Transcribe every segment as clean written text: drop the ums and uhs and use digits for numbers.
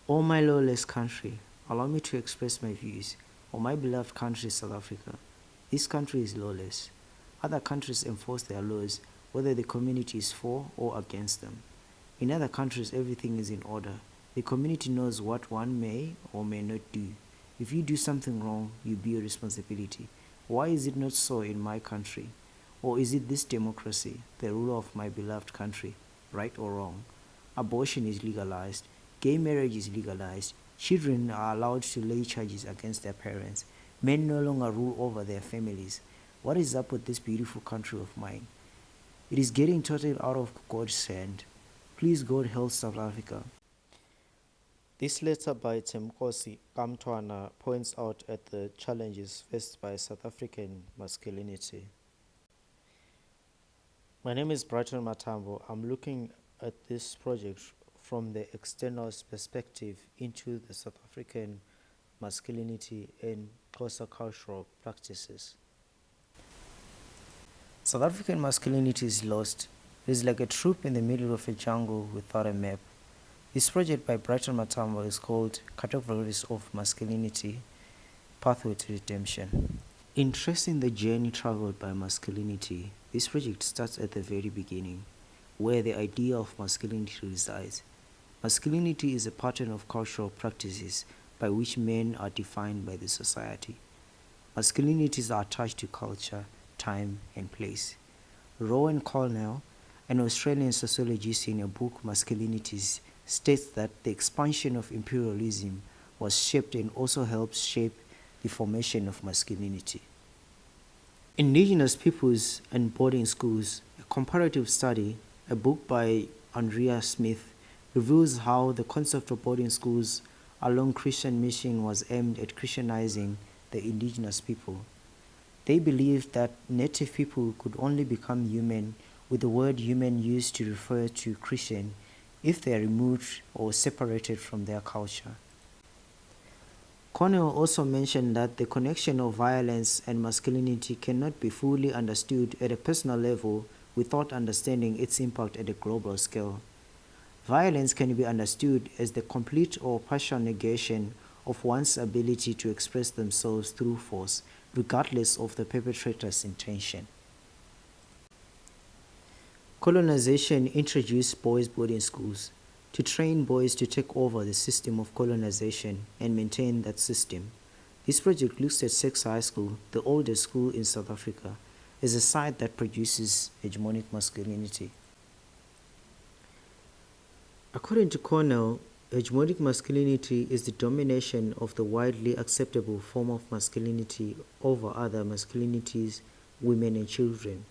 O my lawless country, allow me to express my views. O my beloved country, South Africa, this country is lawless. Other countries enforce their laws, whether the community is for or against them. In other countries, everything is in order. The community knows what one may or may not do. If you do something wrong, you bear responsibility. Why is it not so in my country? Or is it this democracy, the rule of my beloved country, right or wrong? Abortion is legalized, gay marriage is legalized, children are allowed to lay charges against their parents, men no longer rule over their families. What is up with this beautiful country of mine? It is getting totally out of God's hand. Please God help South Africa. This letter by Themkosi Kamtwana points out at the challenges faced by South African masculinity. My name is Brighton Matambo. I'm looking at this project from the external perspective into the South African masculinity and Xhosa cultural practices. South African masculinity is lost. It is like a troop in the middle of a jungle without a map. This project by Brighton Matambo is called Cartographies of Masculinity, Pathway to Redemption. In tracing the journey traveled by masculinity, this project starts at the very beginning, where the idea of masculinity resides. Masculinity is a pattern of cultural practices by which men are defined by the society. Masculinities are attached to culture, time, and place. Rowan Colnell, an Australian sociologist, in a book Masculinities, states that the expansion of imperialism was shaped and also helped shape the formation of masculinity. Indigenous Peoples and Boarding Schools, a comparative study, a book by Andrea Smith, reveals how the concept of boarding schools along Christian mission was aimed at Christianizing the indigenous people. They believed that native people could only become human, with the word human used to refer to Christian, if they are removed or separated from their culture. Cornell also mentioned that the connection of violence and masculinity cannot be fully understood at a personal level without understanding its impact at a global scale. Violence can be understood as the complete or partial negation of one's ability to express themselves through force, regardless of the perpetrator's intention. Colonization introduced boys' boarding schools to train boys to take over the system of colonization and maintain that system. This project looks at SACS High School, the oldest school in South Africa, as a site that produces hegemonic masculinity. According to Cornell, hegemonic masculinity is the domination of the widely acceptable form of masculinity over other masculinities, women, and children.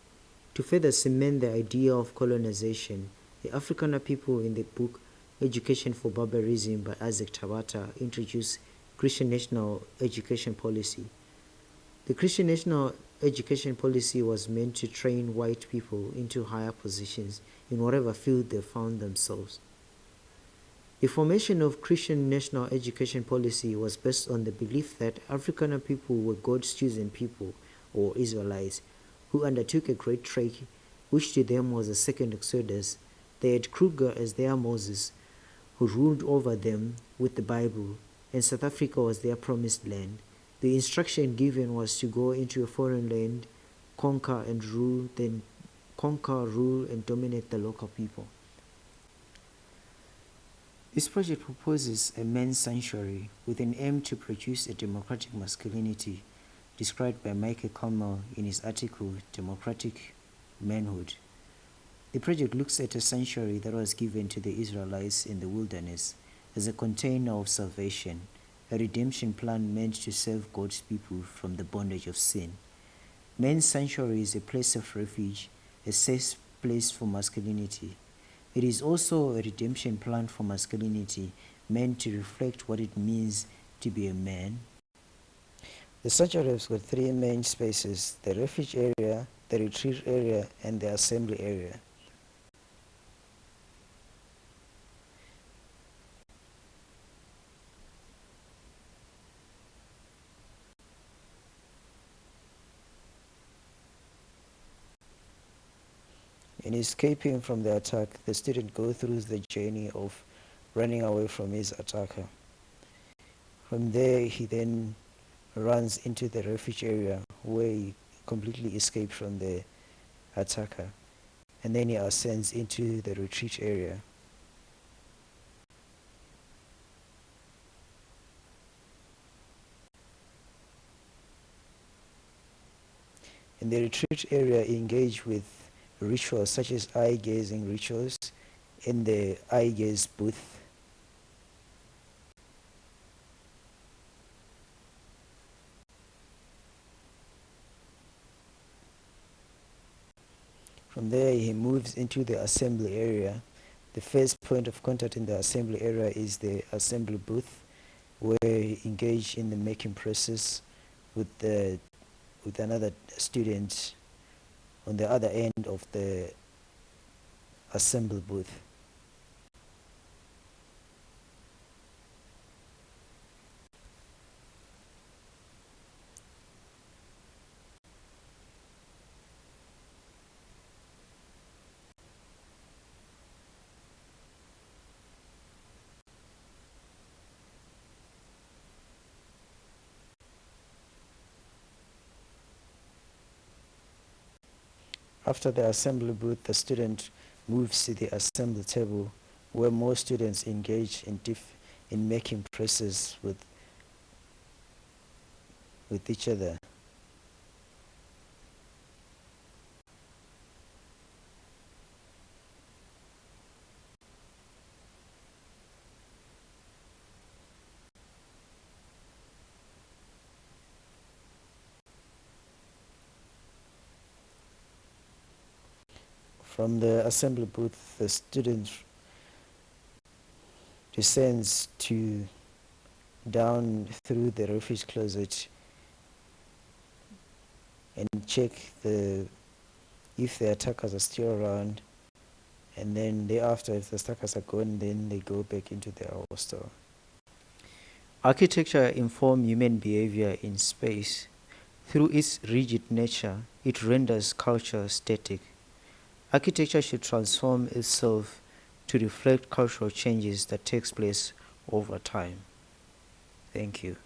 To further cement the idea of colonization, the Afrikaner people in the book Education for Barbarism by Isaac Tabata introduced Christian National Education Policy. The Christian National Education Policy was meant to train white people into higher positions in whatever field they found themselves. The formation of Christian National Education Policy was based on the belief that Afrikaner people were God's chosen people, or Israelites, who undertook a great trek, which to them was a second Exodus. They had Kruger as their Moses, who ruled over them with the Bible, and South Africa was their promised land. The instruction given was to go into a foreign land, conquer, rule, and dominate the local people. This project proposes a men's sanctuary with an aim to produce a democratic masculinity, described by Michael Calmel in his article Democratic Manhood. The project looks at a sanctuary that was given to the Israelites in the wilderness as a container of salvation, a redemption plan meant to save God's people from the bondage of sin. Men's sanctuary is a place of refuge, a safe place for masculinity. It is also a redemption plan for masculinity meant to reflect what it means to be a man. The sanctuary has got three main spaces: the refuge area, the retreat area, and the assembly area. In escaping from the attack, the student goes through the journey of running away from his attacker. From there, he then runs into the refuge area where he completely escaped from the attacker, and then he ascends into the retreat area. In the retreat area, he engaged with rituals such as eye-gazing rituals in the eye-gaze booth. From there, he moves into the assembly area. The first point of contact in the assembly area is the assembly booth, where he engaged in the making process with another student on the other end of the assembly booth. After the assembly booth, the student moves to the assembly table, where more students engage in making process with each other. From the assembly booth, the student descends down through the refuge closet and check if the attackers are still around, and then thereafter, if the attackers are gone, then they go back into their hostel. Architecture informs human behavior in space. Through its rigid nature, it renders culture static. Architecture should transform itself to reflect cultural changes that takes place over time. Thank you.